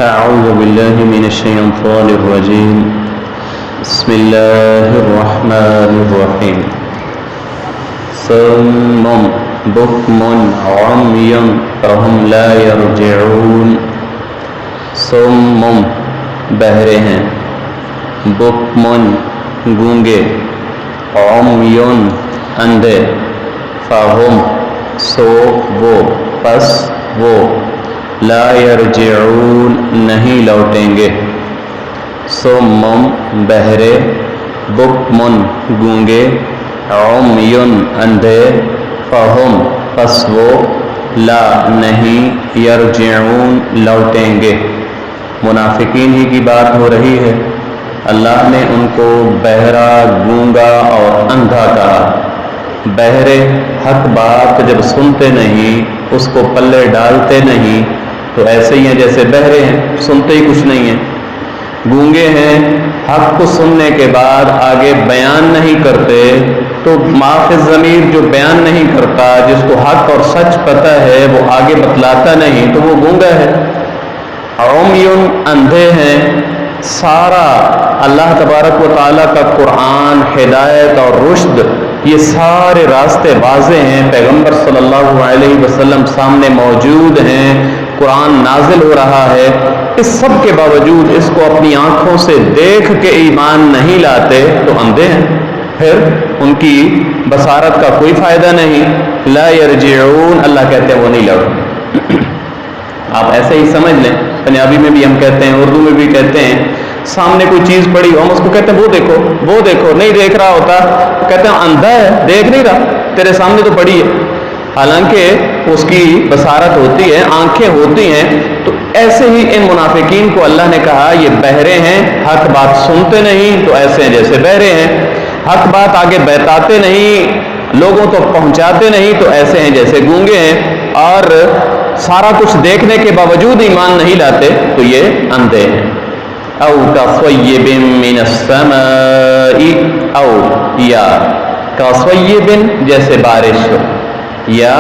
أعوذ بالله من الشيطان الرجيم بسم الله الرحمن الرحيم صم بكم عمي فهم لا يرجعون صم بہرے ہیں بکم گونگے عمی اندھے فہم سو وہ پس وہ لا یرجعون نہیں لوٹیں گے صم بہرے بکم گونگے عمی اندھے فہم پس وہ لا نہیں یرجعون لوٹیں گے۔ منافقین ہی کی بات ہو رہی ہے۔ اللہ نے ان کو بہرا، گونگا اور اندھا کہا۔ بہرے حق بات جب سنتے نہیں، اس کو پلے ڈالتے نہیں، تو ایسے ہی ہیں جیسے بہرے ہیں، سنتے ہی کچھ نہیں ہیں۔ گونگے ہیں، حق کو سننے کے بعد آگے بیان نہیں کرتے، تو ماخذ ضمیر جو بیان نہیں کرتا، جس کو حق اور سچ پتہ ہے وہ آگے بتلاتا نہیں، تو وہ گونگا ہے۔ عمیٌ اندھے ہیں۔ سارا اللہ تبارک و تعالیٰ کا قرآن، ہدایت اور رشد، یہ سارے راستے واضح ہیں، پیغمبر صلی اللہ علیہ وسلم سامنے موجود ہیں، قرآن نازل ہو رہا ہے، اس سب کے باوجود اس کو اپنی آنکھوں سے دیکھ کے ایمان نہیں لاتے تو اندھے ہیں، پھر ان کی بصارت کا کوئی فائدہ نہیں۔ لا یرجعون، اللہ کہتے ہیں وہ نہیں لوٹیں۔ آپ ایسے ہی سمجھ لیں، پنجابی میں بھی ہم کہتے ہیں، اردو میں بھی کہتے ہیں، سامنے کوئی چیز پڑی ہو، ہم اس کو کہتے ہیں وہ دیکھو وہ دیکھو، نہیں دیکھ رہا ہوتا تو کہتے ہیں اندھا ہے، دیکھ نہیں رہا، تیرے سامنے تو پڑی ہے، حالانکہ اس کی بصارت ہوتی ہے، آنکھیں ہوتی ہیں۔ تو ایسے ہی ان منافقین کو اللہ نے کہا یہ بہرے ہیں، حق بات سنتے نہیں، تو ایسے ہیں جیسے بہرے ہیں، حق بات آگے بتاتے نہیں، لوگوں تک پہنچاتے نہیں، تو ایسے ہیں جیسے گونگے ہیں، اور سارا کچھ دیکھنے کے باوجود ایمان نہیں لاتے تو یہ اندھے ہیں۔ او کصیب من السماء، او یا کصیب جیسے بارش ہو، یا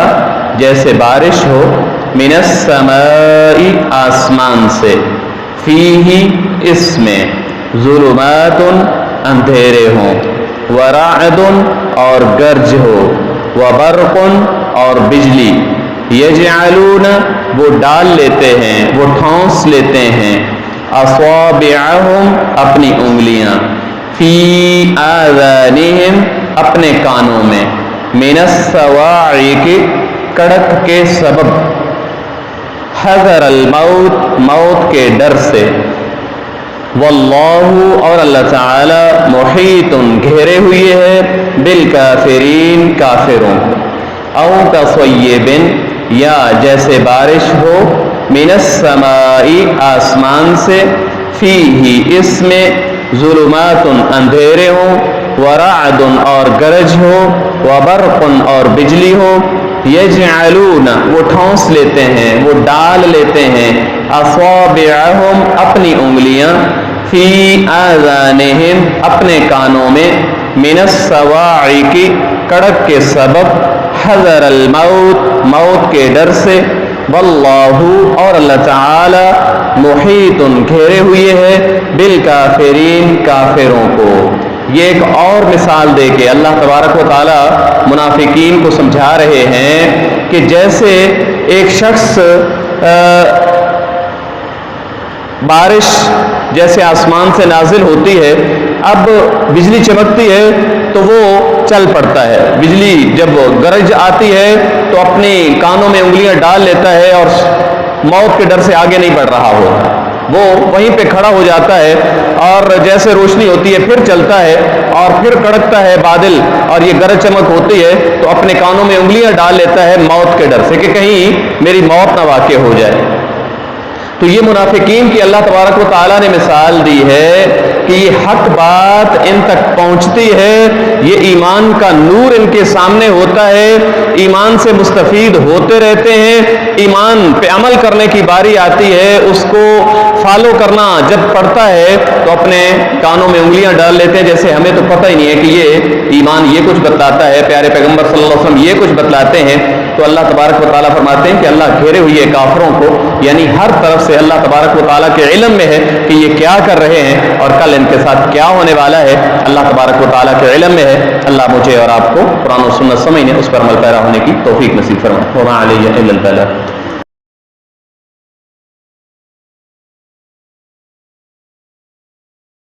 جیسے بارش ہو، من السماء آسمان سے، فیہ اس میں، ظلمات اندھیرے ہوں، ورعد اور گرج ہو، وبرق اور بجلی، یجعلون وہ ڈال لیتے ہیں، وہ ٹھونس لیتے ہیں، اصابعہم اپنی انگلیاں، فی آذانہم اپنے کانوں میں، من الصواعق کڑک کے سبب، حذر الموت موت کے ڈر سے، واللہ اور اللہ تعالی محیط گھیرے ہوئے ہے، بالکافرین کافروں کو۔ او کصیب یا جیسے بارش ہو، من السماء آسمان سے، فیہ اس میں، ظلمات اندھیرے ہوں، ورعد اور گرج ہو، وبرق اور بجلی ہو، یجعلون وہ ٹھونس لیتے ہیں، وہ ڈال لیتے ہیں، اصابعہم اپنی انگلیاں، فی آذانہم اپنے کانوں میں، من الصواعق کڑک کے سبب، حذر الموت موت کے ڈر سے، واللہ اور اللہ تعالی محیط گھیرے ہوئے ہے، بالکافرین کافروں کو۔ یہ ایک اور مثال دے کے اللہ تبارک و تعالی منافقین کو سمجھا رہے ہیں کہ جیسے ایک شخص بارش جیسے آسمان سے نازل ہوتی ہے، اب بجلی چمکتی ہے تو وہ چل پڑتا ہے، بجلی جب گرج آتی ہے تو اپنی کانوں میں انگلیاں ڈال لیتا ہے اور موت کے ڈر سے آگے نہیں بڑھ رہا ہوتا، وہ وہیں پہ کھڑا ہو جاتا ہے، اور جیسے روشنی ہوتی ہے پھر چلتا ہے، اور پھر کڑکتا ہے بادل اور یہ گرج چمک ہوتی ہے تو اپنے کانوں میں انگلیاں ڈال لیتا ہے موت کے ڈر سے کہ کہیں میری موت نہ واقع ہو جائے۔ تو یہ منافقین کی اللہ تبارک و تعالیٰ نے مثال دی ہے کہ یہ حق بات ان تک پہنچتی ہے، یہ ایمان کا نور ان کے سامنے ہوتا ہے، ایمان سے مستفید ہوتے رہتے ہیں، ایمان پہ عمل کرنے کی باری آتی ہے، اس کو فالو کرنا جب پڑتا ہے تو اپنے کانوں میں انگلیاں ڈال لیتے ہیں، جیسے ہمیں تو پتہ ہی نہیں ہے کہ یہ ایمان یہ کچھ بتلاتا ہے، پیارے پیغمبر صلی اللہ علیہ وسلم یہ کچھ بتلاتے ہیں، تو اللہ تبارک و تعالیٰ فرماتے ہیں کہ اللہ گھیرے ہوئے کافروں کو، یعنی ہر طرف سے اللہ تبارک و تعالیٰ کے علم میں ہے کہ یہ کیا کر رہے ہیں اور کل ان کے ساتھ کیا ہونے والا ہے، اللہ تبارک و تعالیٰ کے علم میں ہے۔ اللہ مجھے اور آپ کو قرآن و سنت سمجھنے، اس پر عمل پیرا ہونے کی توفیق نصیب فرمائے۔ وما علیہ الا البلاغ۔